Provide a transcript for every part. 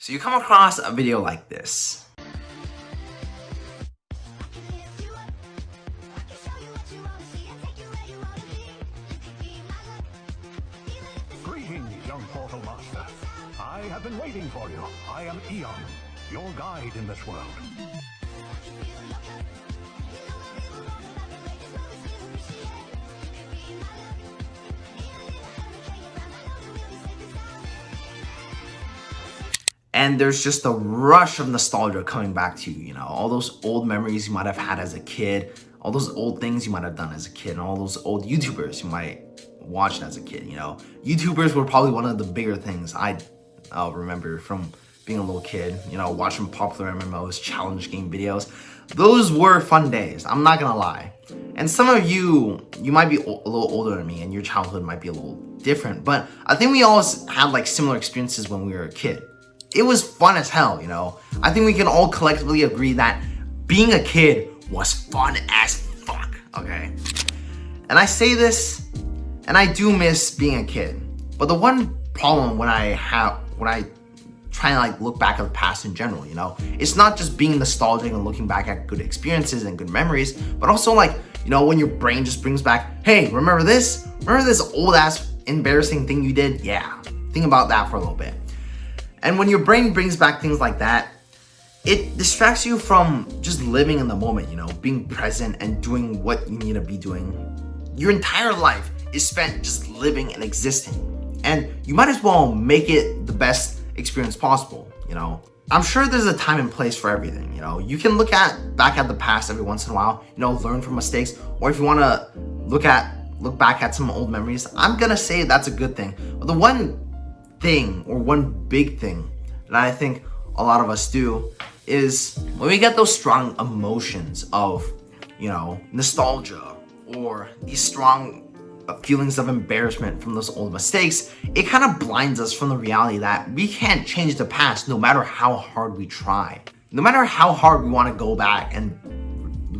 So you come across a video like this. Greetings, young portal master. I have been waiting for you. I am Eon, your guide in this world. And there's just a rush of nostalgia coming back to you, all those old memories you might have had as a kid, all those old things you might have done as a kid, and all those old YouTubers you might watched as a kid, YouTubers were probably one of the bigger things I remember from being a little kid, watching popular MMOs, challenge game videos. Those were fun days, I'm not gonna lie. And some of you might be a little older than me and your childhood might be a little different, but I think we all had like similar experiences when we were a kid. It was fun as hell, I think we can all collectively agree that being a kid was fun as fuck, okay? And I say this, and I do miss being a kid. But the one problem when I try to look back at the past in general, it's not just being nostalgic and looking back at good experiences and good memories, but also when your brain just brings back, hey, remember this? Remember this old ass embarrassing thing you did? Yeah, think about that for a little bit. And when your brain brings back things like that, it distracts you from just living in the moment, being present and doing what you need to be doing. Your entire life is spent just living and existing. And you might as well make it the best experience possible, I'm sure there's a time and place for everything, You can look back at the past every once in a while, learn from mistakes, or if you want to look back at some old memories, I'm gonna say that's a good thing. But the one big thing that I think a lot of us do is when we get those strong emotions of, nostalgia or these strong feelings of embarrassment from those old mistakes, it kind of blinds us from the reality that we can't change the past no matter how hard we try. No matter how hard we want to go back and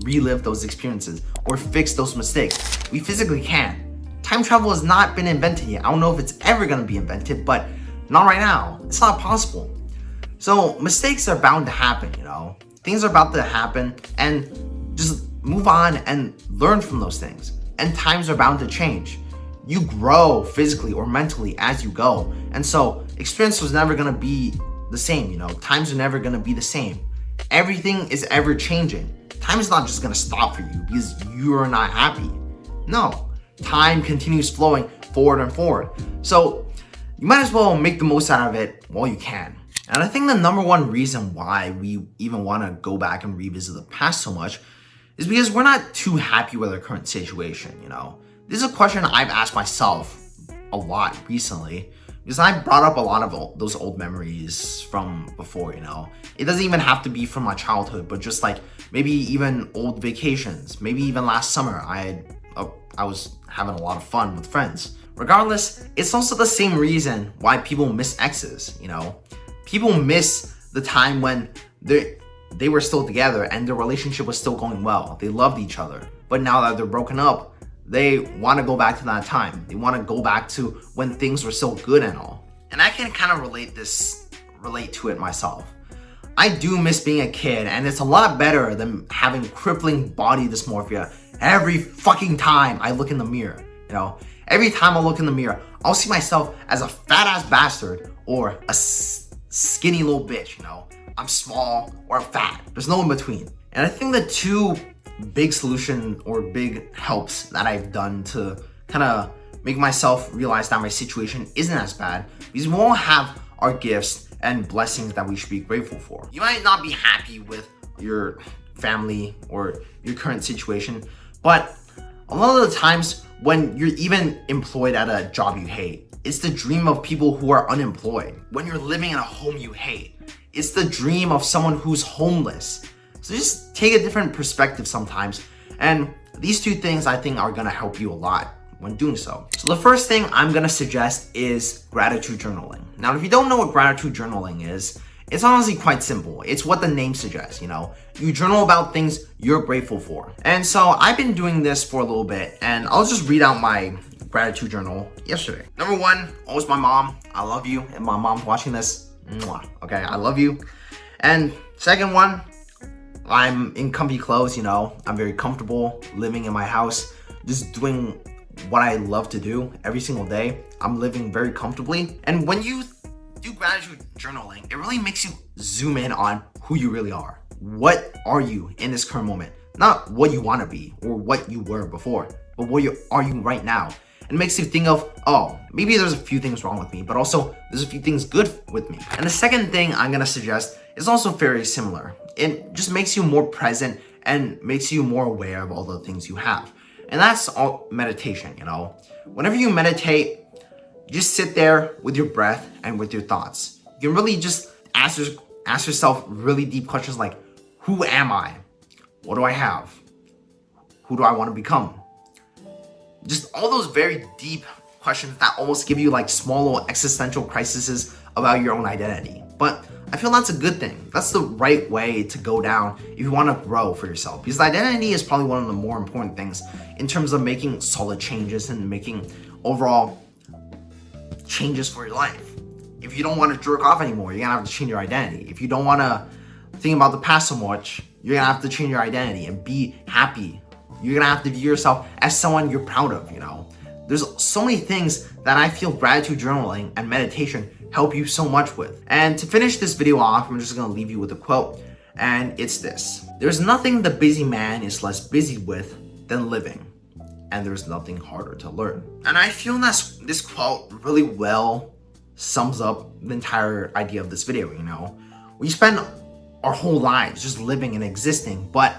relive those experiences or fix those mistakes, we physically can't. Time travel has not been invented yet. I don't know if it's ever going to be invented, but not right now. It's not possible. So mistakes are bound to happen, Things are about to happen, and just move on and learn from those things. And times are bound to change. You grow physically or mentally as you go. And so experience was never going to be the same, Times are never going to be the same. Everything is ever changing. Time is not just going to stop for you because you're not happy. No. Time continues flowing forward and forward. So you might as well make the most out of it while you can. And I think the number one reason why we even want to go back and revisit the past so much is because we're not too happy with our current situation, This is a question I've asked myself a lot recently because I brought up a lot of those old memories from before, It doesn't even have to be from my childhood, but just maybe even old vacations. Maybe even last summer, I was having a lot of fun with friends. Regardless, it's also the same reason why people miss exes, People miss the time when they were still together and their relationship was still going well. They loved each other. But now that they're broken up, they want to go back to that time. They want to go back to when things were still good and all. And I can kind of relate to it myself. I do miss being a kid, and it's a lot better than having crippling body dysmorphia every fucking time I look in the mirror, Every time I look in the mirror, I'll see myself as a fat ass bastard or a skinny little bitch, I'm small or fat. There's no in between. And I think the two big solution or big helps that I've done to kind of make myself realize that my situation isn't as bad, because we all have our gifts and blessings that we should be grateful for. You might not be happy with your family or your current situation, but a lot of the times when you're even employed at a job you hate, it's the dream of people who are unemployed. When you're living in a home you hate, it's the dream of someone who's homeless. So just take a different perspective sometimes. And these two things I think are gonna help you a lot when doing so. So the first thing I'm gonna suggest is gratitude journaling. Now, if you don't know what gratitude journaling is, it's honestly quite simple. It's what the name suggests, You journal about things you're grateful for. And so I've been doing this for a little bit, and I'll just read out my gratitude journal yesterday. Number one, always my mom. I love you. And my mom's watching this. Mwah. Okay, I love you. And second one, I'm in comfy clothes, you know. I'm very comfortable living in my house, just doing what I love to do every single day. I'm living very comfortably. And when you do gratitude journaling, it really makes you zoom in on who you really are. What are you in this current moment? Not what you want to be or what you were before, but what are you right now? It makes you think of, oh, maybe there's a few things wrong with me, but also there's a few things good with me. And the second thing I'm gonna suggest is also very similar. It just makes you more present and makes you more aware of all the things you have. And that's all meditation, you know. Whenever you meditate, just sit there with your breath and with your thoughts. You can really just ask yourself really deep questions like, who am I? What do I have? Who do I want to become? Just all those very deep questions that almost give you like small little existential crises about your own identity. But I feel that's a good thing. That's the right way to go down if you want to grow for yourself. Because identity is probably one of the more important things in terms of making solid changes and making overall changes for your life. If you don't want to jerk off anymore, you're gonna have to change your identity. If you don't want to think about the past so much, you're gonna have to change your identity and be happy. You're gonna have to view yourself as someone you're proud of, you know. There's so many things that I feel gratitude journaling and meditation help you so much with. And to finish this video off, I'm just gonna leave you with a quote, and it's this. There's nothing the busy man is less busy with than living, and there's nothing harder to learn. And I feel that this quote really well sums up the entire idea of this video, you know. We spend our whole lives just living and existing, but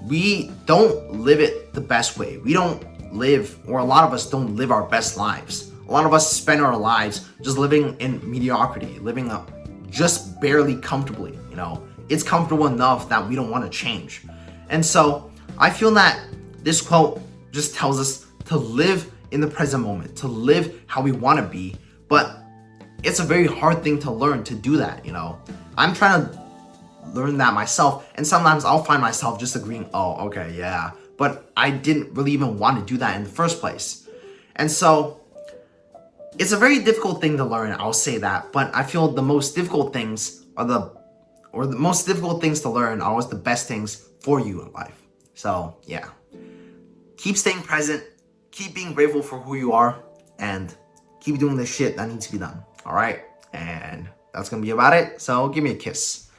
we don't live it the best way. We don't live, or a lot of us don't live our best lives. A lot of us spend our lives just living in mediocrity, living up just barely comfortably, you know. It's comfortable enough that we don't want to change. And so I feel that this quote just tells us to live in the present moment, to live how we want to be, but it's a very hard thing to learn to do that, you know. I'm trying to learn that myself, and sometimes I'll find myself just agreeing, oh, okay, yeah, but I didn't really even want to do that in the first place. And so it's a very difficult thing to learn, I'll say that, but I feel the most difficult things the most difficult things to learn are always the best things for you in life. So yeah, keep staying present, keep being grateful for who you are, and keep doing the shit that needs to be done. All right, and that's gonna be about it. So give me a kiss.